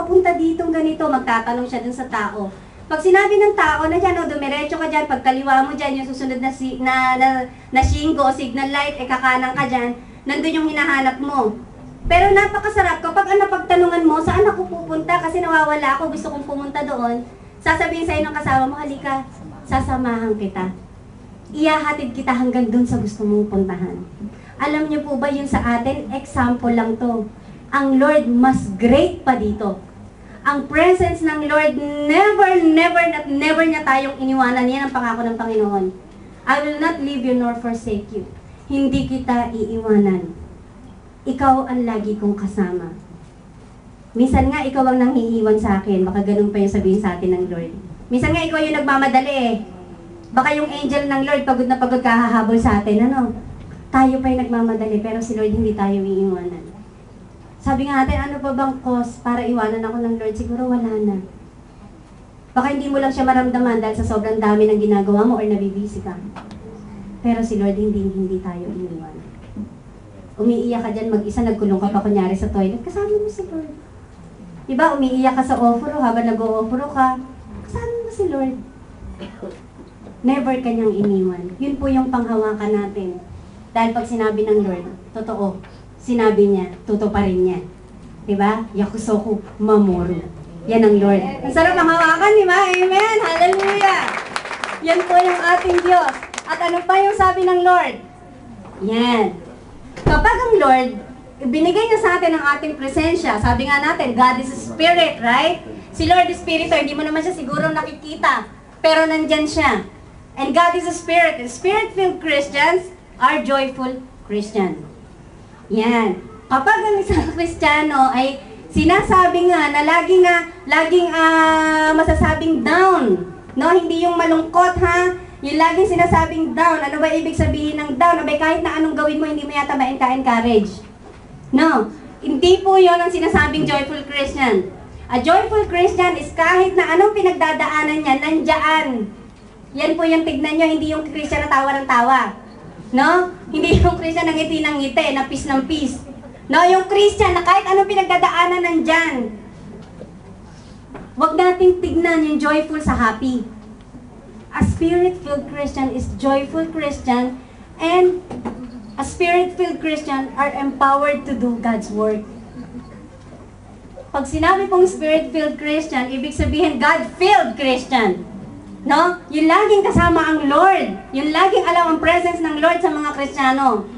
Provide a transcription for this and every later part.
papunta dito ganito, magtatanong siya dun sa tao. Pag sinabi ng tao na dyan, dumiretso ka dyan, pag kaliwa mo dyan, yung susunod na shingo o signal light, kakanan ka dyan, nandun yung hinahanap mo. Pero napakasarap kapag pagtanungan mo, saan ako pupunta kasi nawawala ako, gusto kong pumunta doon, sasabihin sa'yo ng kasama mo, halika, sasamahan kita. Iyahatid kita hanggang doon sa gusto mong puntahan. Alam niyo po ba yun sa atin? Example lang to. Ang Lord mas great pa dito. Ang presence ng Lord, never niya tayong iniwanan. Yan ang pangako ng Panginoon. I will not leave you nor forsake you. Hindi kita iiwanan. Ikaw ang lagi kong kasama. Minsan nga, ikaw ang nanghihiwan sa akin. Baka ganun pa yung sabihin sa atin ng Lord. Minsan nga, ikaw yung nagmamadali eh. Baka yung angel ng Lord, pagod na pagod kahahabol sa atin. Ano? Tayo pa yung nagmamadali, pero si Lord hindi tayo iiwanan. Sabi nga natin, ano pa bang cause para iwanan ako ng Lord? Siguro wala na. Baka hindi mo lang siya maramdaman dahil sa sobrang dami ng ginagawa mo or nabibisi ka. Pero si Lord, hindi tayo iniiwanan. Umiiyak ka dyan mag-isa, nagkulong ka pa kunyari sa toilet, kasama mo si Lord. Diba, umiiyak ka sa ofro, habang nag-o-ofro ka, kasama mo si Lord. Never kanyang iniwan. Yun po yung panghawakan natin. Dahil pag sinabi ng Lord, totoo, sinabi niya, tutuparin niya. Diba? Yakusoku mamoru. Yan ang Lord. Ang sarap ang hawakan, diba? Amen! Hallelujah! Yan po yung ating Diyos. At ano pa yung sabi ng Lord? Yan. Kapag ang Lord, binigay niya sa atin ang ating presensya, sabi nga natin, God is a Spirit, right? Si Lord is Spirito, hindi mo naman siya siguro nakikita, pero nandyan siya. And God is a Spirit, and Spirit-filled Christians are joyful Christians. Yan. Kapag ang isang Kristiyano ay sinasabi nga na laging masasabing down, no? Hindi yung malungkot, ha? Yung laging sinasabing down. Ano ba ibig sabihin ng down? Abay, kahit na anong gawin mo, hindi mo yata ma-encourage. No. Hindi po yun ang sinasabing joyful Christian. A joyful Christian is kahit na anong pinagdadaanan niya, nandiyan. Yan po yung tignan nyo, hindi yung Christian na tawa ng tawa. No? Hindi yung Christian na ngiti ng ngiti, na peace ng peace. No? Yung Christian na kahit anong pinagdadaanan nandyan. Huwag nating tignan yung joyful sa happy. A Spirit-filled Christian is joyful Christian, and a Spirit-filled Christian are empowered to do God's work. Pag sinabi pong Spirit-filled Christian, ibig sabihin God-filled Christian. No? Yung laging kasama ang Lord. Yung laging alam ang presence ng Lord sa mga Kristiyano.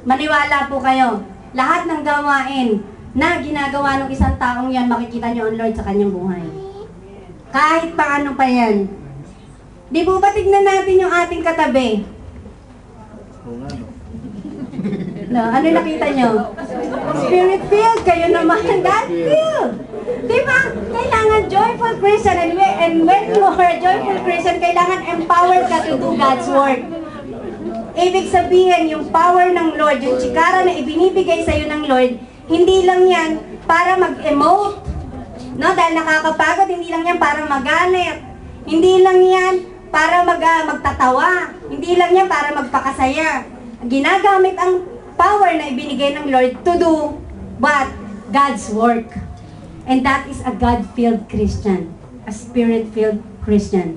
Maniwala po kayo. Lahat ng gawain na ginagawa ng isang taong yan, makikita nyo ang Lord sa kanyang buhay. Kahit paano pa yan. Di po ba tignan natin yung ating katabi? No, ano nakita nyo? Spirit-filled, kayo naman, God-filled. Diba? Kailangan joyful Christian, and when you are a joyful Christian, kailangan empowered ka to do God's work. Ibig sabihin, yung power ng Lord, yung tsikara na ibinibigay sa'yo ng Lord, hindi lang yan para mag-emote, no? Dahil nakakapagod, hindi lang yan para magalit. Hindi lang yan para magtatawa. Hindi lang yan para magpakasaya. Ginagamit ang power na ibinigay ng Lord to do what? God's work. And that is a God-filled Christian. A Spirit-filled Christian.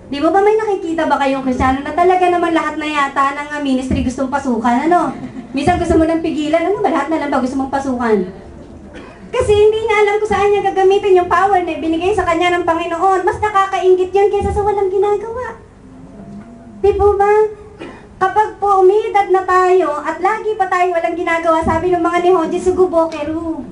Di ba may nakikita ba kayong Kristiyano na talaga naman lahat na yata ng ministry gustong pasukan? Ano? Minsan gusto mo nang pigilan. Ano ba? Lahat na lang ba gusto mong pasukan? Kasi hindi niya alam kung saan niya gagamitin yung power na ibinigay sa kanya ng Panginoon. Mas nakakaingit yun kaysa sa walang ginagawa. Di ba? Kapag po umidad na tayo at lagi pa tayo walang ginagawa, sabi ng mga ni Honji, sugubokeru.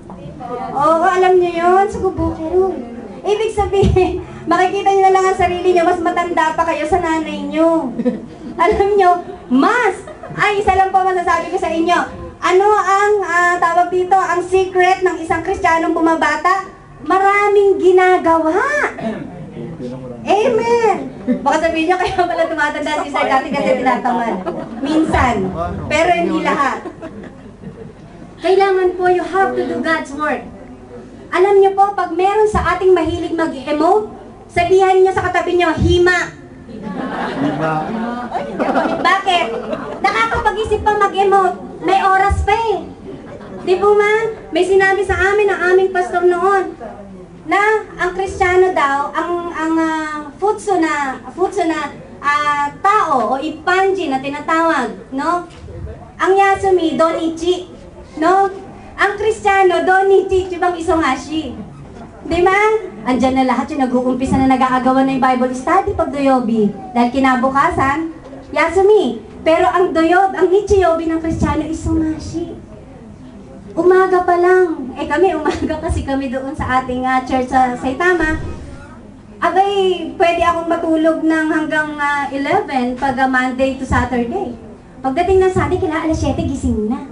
Oo, alam niyo yun, sugubokeru. Ibig sabihin, makikita niyo na lang ang sarili niyo, mas matanda pa kayo sa nanay niyo. Alam niyo, isa lang po masasabi ko sa inyo. Ano ang tawag dito, ang secret ng isang Kristiyanong bumabata? Maraming ginagawa. Amen! Baka sabihin niyo, kaya pala tumatanda si Sir dati kasi tinatamad. Minsan. Pero hindi lahat. Kailangan po, you have to do God's work. Alam niyo po, pag meron sa ating mahilig mag-emote, sabihan niyo sa katabi niyo, hima. Bakit? Nakakapag-isip pa mag-emote. May oras pa eh. Di po ma? May sinabi sa amin ang aming pastor noon. na ang Kristiyano daw, ang futso na tao o Ippanji na tinatawag, no? Ang Yasumi, Donichi, no? Ang Kristiyano, Donichi, Chibang Isongashi. Di ba? Andyan na lahat yung nag-uumpisa na nag-aagawan na yung Bible study pag Doyobi. Dahil kinabukasan, Yasumi. Pero ang Nichiyobi ng Kristiyano, Isongashi. Umaga pa lang. Kami, umaga kasi kami doon sa ating church sa Saitama. Abay, pwede akong matulog ng hanggang 11 pag Monday to Saturday. Pagdating ng Sunday, kailangan alas 7 gising na.